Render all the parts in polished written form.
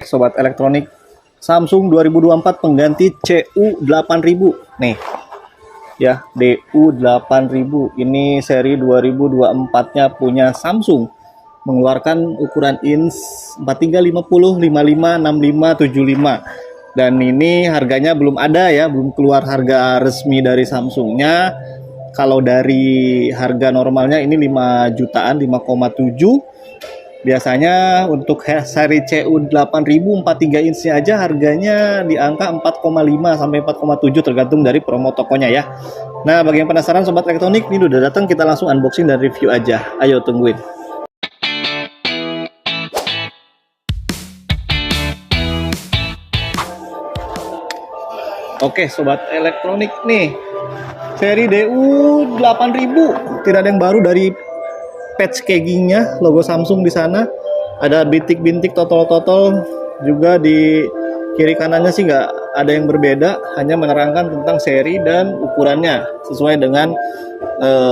Sobat elektronik, Samsung 2024 pengganti CU8000 nih ya, DU8000 ini seri 2024 nya punya Samsung, mengeluarkan ukuran inch 4350, 55, 65, 75, dan ini harganya belum ada ya, belum keluar harga resmi dari Samsungnya. Kalau dari harga normalnya ini 5 jutaan, 5,7. Biasanya untuk seri CU8000 43 inch aja harganya di angka 4,5 sampai 4,7 tergantung dari promo tokonya ya. Nah, bagi yang penasaran sobat elektronik, ini udah datang, kita langsung unboxing dan review aja. Ayo tungguin. Oke, sobat elektronik nih. Seri DU8000 tidak ada yang baru dari patch keggingnya, logo Samsung di sana, ada bintik-bintik totol-totol juga di kiri kanannya sih nggak ada yang berbeda, hanya menerangkan tentang seri dan ukurannya sesuai dengan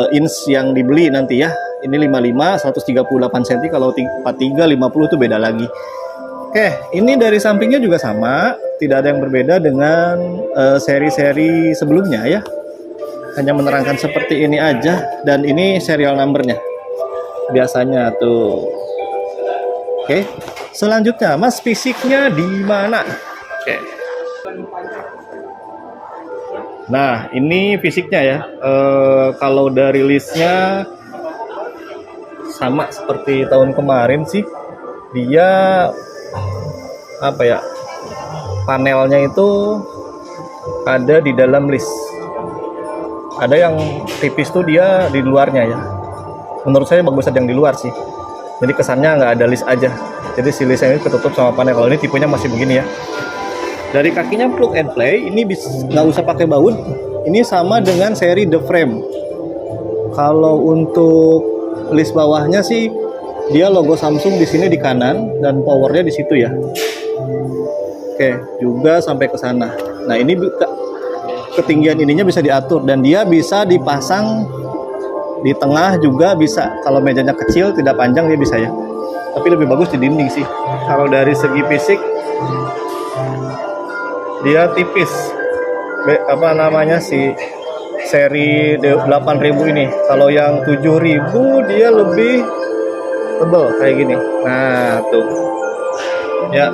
inch yang dibeli nanti ya. Ini 55 138 cm, kalau 43 50 itu beda lagi. Oke, ini dari sampingnya juga sama, tidak ada yang berbeda dengan seri-seri sebelumnya ya, hanya menerangkan seperti ini aja, dan ini serial numbernya biasanya tuh. Oke, selanjutnya Mas, fisiknya di mana? Oke. Nah, ini fisiknya ya. Kalau dari listnya sama seperti tahun kemarin sih. Dia apa ya? Panelnya itu ada di dalam list. Ada yang tipis tuh dia di luarnya ya. Menurut saya bagus aja yang di luar sih, jadi kesannya nggak ada list aja, jadi si listnya ini ketutup sama panel. Kalau ini tipenya masih begini ya. Dari kakinya plug and play, ini nggak usah pakai baut, ini sama dengan seri The Frame. Kalau untuk list bawahnya sih dia logo Samsung di sini di kanan dan powernya di situ ya. Oke, juga sampai ke sana. Nah, ini ketinggian ininya bisa diatur dan dia bisa dipasang di tengah juga bisa. Kalau mejanya kecil tidak panjang dia bisa ya, tapi lebih bagus di dinding sih. Kalau dari segi fisik dia tipis, apa namanya si seri 8000 ini. Kalau yang 7000 dia lebih tebal kayak gini. Nah tuh ya,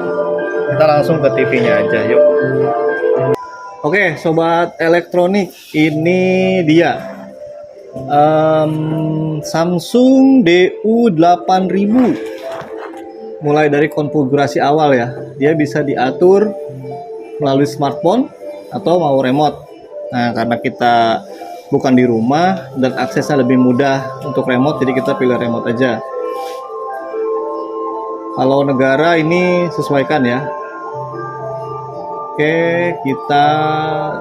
kita langsung ke TV-nya aja yuk. Oke sobat elektronik, ini dia Samsung DU8000. Mulai dari konfigurasi awal ya, dia bisa diatur melalui smartphone atau mau remote. Nah, karena kita bukan di rumah dan aksesnya lebih mudah untuk remote, jadi kita pilih remote aja. Kalau negara ini sesuaikan ya. Oke, kita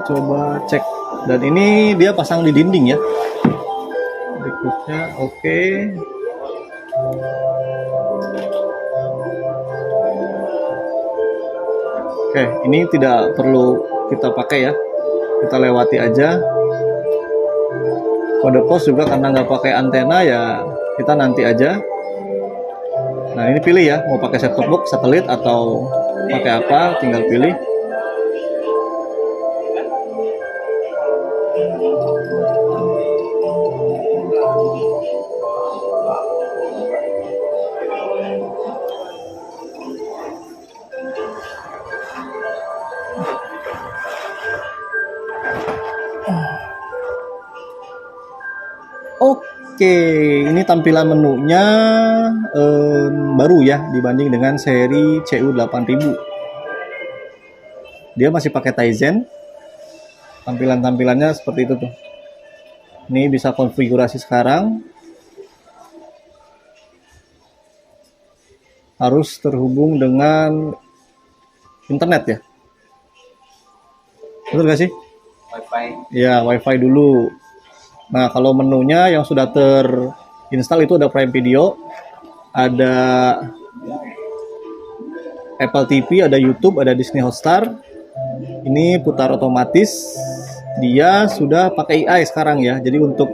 coba cek. Dan ini dia pasang di dinding ya. Berikutnya, oke. Oke, ini tidak perlu kita pakai ya, kita lewati aja. Kode pos juga karena nggak pakai antena ya, kita nanti aja. Nah, ini pilih ya, mau pakai set top box, satelit, atau pakai apa, tinggal pilih. Oke, ini tampilan menunya baru ya dibanding dengan seri CU8000. Dia masih pakai Tizen. Tampilan-tampilannya seperti itu tuh. Ini bisa konfigurasi sekarang. Harus terhubung dengan internet ya. Betul gak sih? Wi-Fi. Ya, Wi-Fi dulu. Nah, kalau menunya yang sudah terinstall itu ada Prime Video, ada Apple TV, ada YouTube, ada Disney Hotstar. Ini putar otomatis. Dia sudah pakai AI sekarang ya. Jadi untuk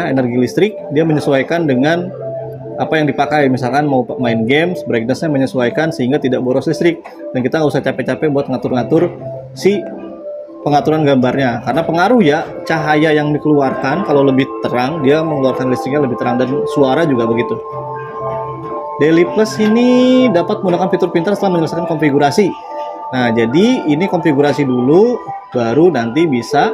energi listrik dia menyesuaikan dengan apa yang dipakai. Misalkan mau main games, brightness-nya menyesuaikan sehingga tidak boros listrik, dan kita nggak usah capek-capek buat ngatur-ngatur si pengaturan gambarnya, karena pengaruh ya cahaya yang dikeluarkan. Kalau lebih terang dia mengeluarkan listriknya lebih terang, dan suara juga begitu. Daily Plus ini dapat menggunakan fitur pintar setelah menyelesaikan konfigurasi. Nah, jadi ini konfigurasi dulu, baru nanti bisa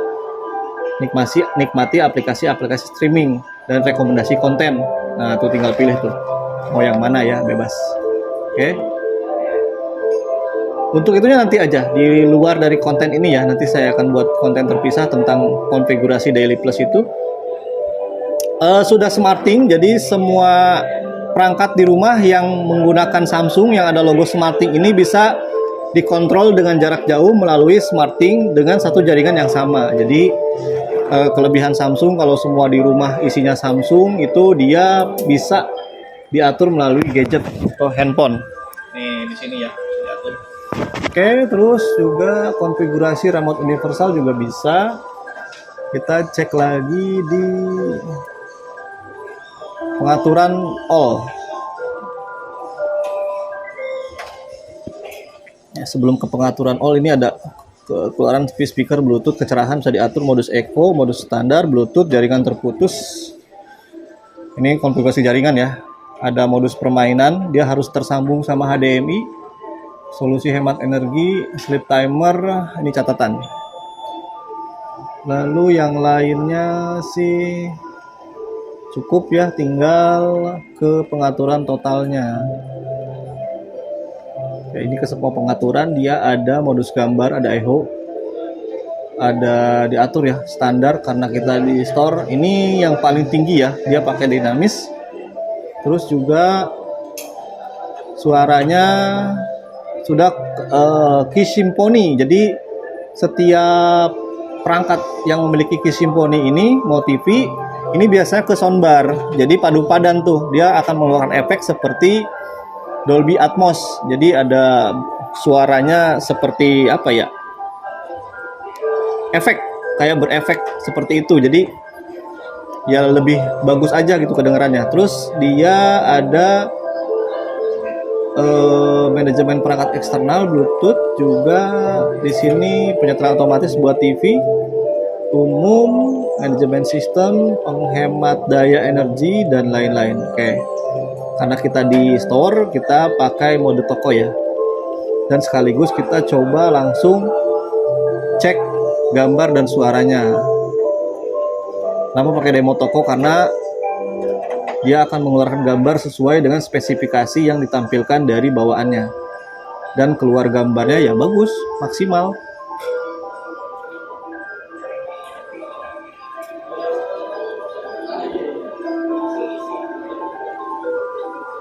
nikmati aplikasi-aplikasi streaming dan rekomendasi konten. Nah, tuh tinggal pilih tuh mau yang mana ya, bebas. Oke. Untuk itunya nanti aja, di luar dari konten ini ya, nanti saya akan buat konten terpisah tentang konfigurasi Daily Plus itu. Sudah SmartThings, jadi semua perangkat di rumah yang menggunakan Samsung yang ada logo SmartThings ini bisa dikontrol dengan jarak jauh melalui SmartThings dengan satu jaringan yang sama. Jadi kelebihan Samsung, kalau semua di rumah isinya Samsung, itu dia bisa diatur melalui gadget atau handphone. Nih di sini ya diatur. Oke, terus juga konfigurasi remote universal juga bisa. Kita cek lagi di pengaturan all. Ya, sebelum ke pengaturan all, ini ada keluaran speaker Bluetooth, kecerahan bisa diatur modus eco, modus standar, Bluetooth, jaringan terputus. Ini konfigurasi jaringan ya. Ada modus permainan, dia harus tersambung sama HDMI. Solusi hemat energi, sleep timer, ini catatan. Lalu yang lainnya sih cukup ya, tinggal ke pengaturan totalnya. Ya, ini ke semua pengaturan dia ada modus gambar, ada echo, ada diatur ya standar karena kita di store. Ini yang paling tinggi ya, dia pakai dinamis. Terus juga suaranya sudah Key Symphony. Jadi setiap perangkat yang memiliki Key Symphony ini, mau TV, ini biasanya ke soundbar, jadi padu padan tuh, dia akan mengeluarkan efek seperti Dolby Atmos. Jadi ada suaranya seperti apa ya, efek, kayak berefek seperti itu, jadi ya lebih bagus aja gitu kedengarannya. Terus dia ada manajemen perangkat eksternal, Bluetooth juga di sini, penyetraan otomatis buat TV, umum, manajemen sistem, penghemat daya energi, dan lain-lain. Oke, karena kita di store, kita pakai mode toko ya, dan sekaligus kita coba langsung cek gambar dan suaranya. Kenapa pakai demo toko? Karena dia akan mengeluarkan gambar sesuai dengan spesifikasi yang ditampilkan dari bawaannya, dan keluar gambarnya ya bagus, maksimal.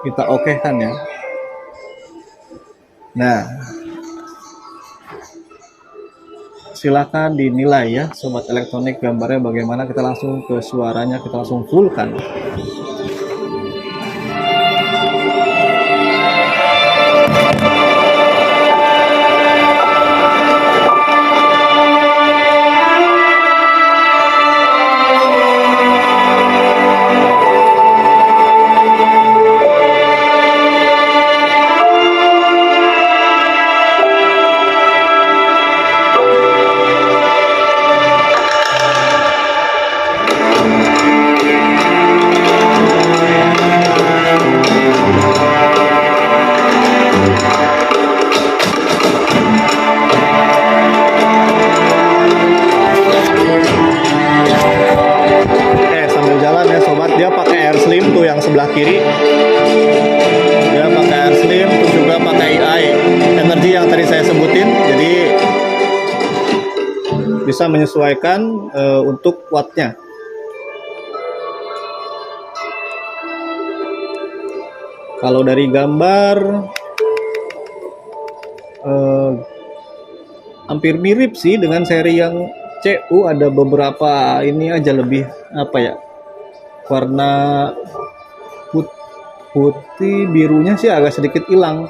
Kita oke kan ya. Nah, silakan dinilai ya sobat elektronik, gambarnya bagaimana. Kita langsung ke suaranya, kita langsung full kan. Sebelah kiri dia pakai air slim, terus juga pakai AI energi yang tadi saya sebutin, jadi bisa menyesuaikan untuk wattnya. Kalau dari gambar hampir mirip sih dengan seri yang CU, ada beberapa ini aja lebih apa ya, warna putih birunya sih agak sedikit hilang.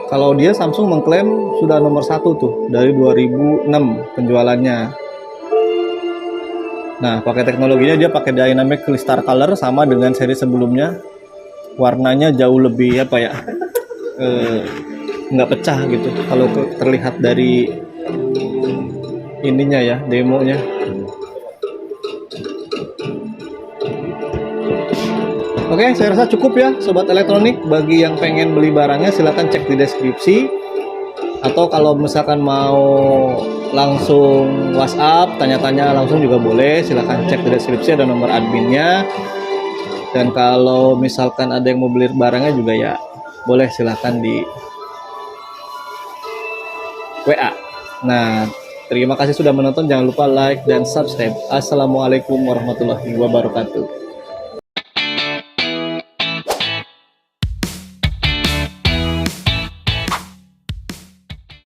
Kalau dia Samsung mengklaim sudah nomor 1 tuh dari 2006 penjualannya. Nah, pakai teknologinya dia pakai dynamic crystal color sama dengan seri sebelumnya. Warnanya jauh lebih apa ya? Nggak pecah gitu. Kalau terlihat dari ininya ya, demonya. Oke, saya rasa cukup ya sobat elektronik. Bagi yang pengen beli barangnya silahkan cek di deskripsi. Atau kalau misalkan mau langsung WhatsApp, tanya-tanya langsung juga boleh. Silahkan cek di deskripsi, ada nomor adminnya. Dan kalau misalkan ada yang mau beli barangnya juga ya boleh, silahkan di WA. Nah, terima kasih sudah menonton. Jangan lupa like dan subscribe. Assalamualaikum warahmatullahi wabarakatuh.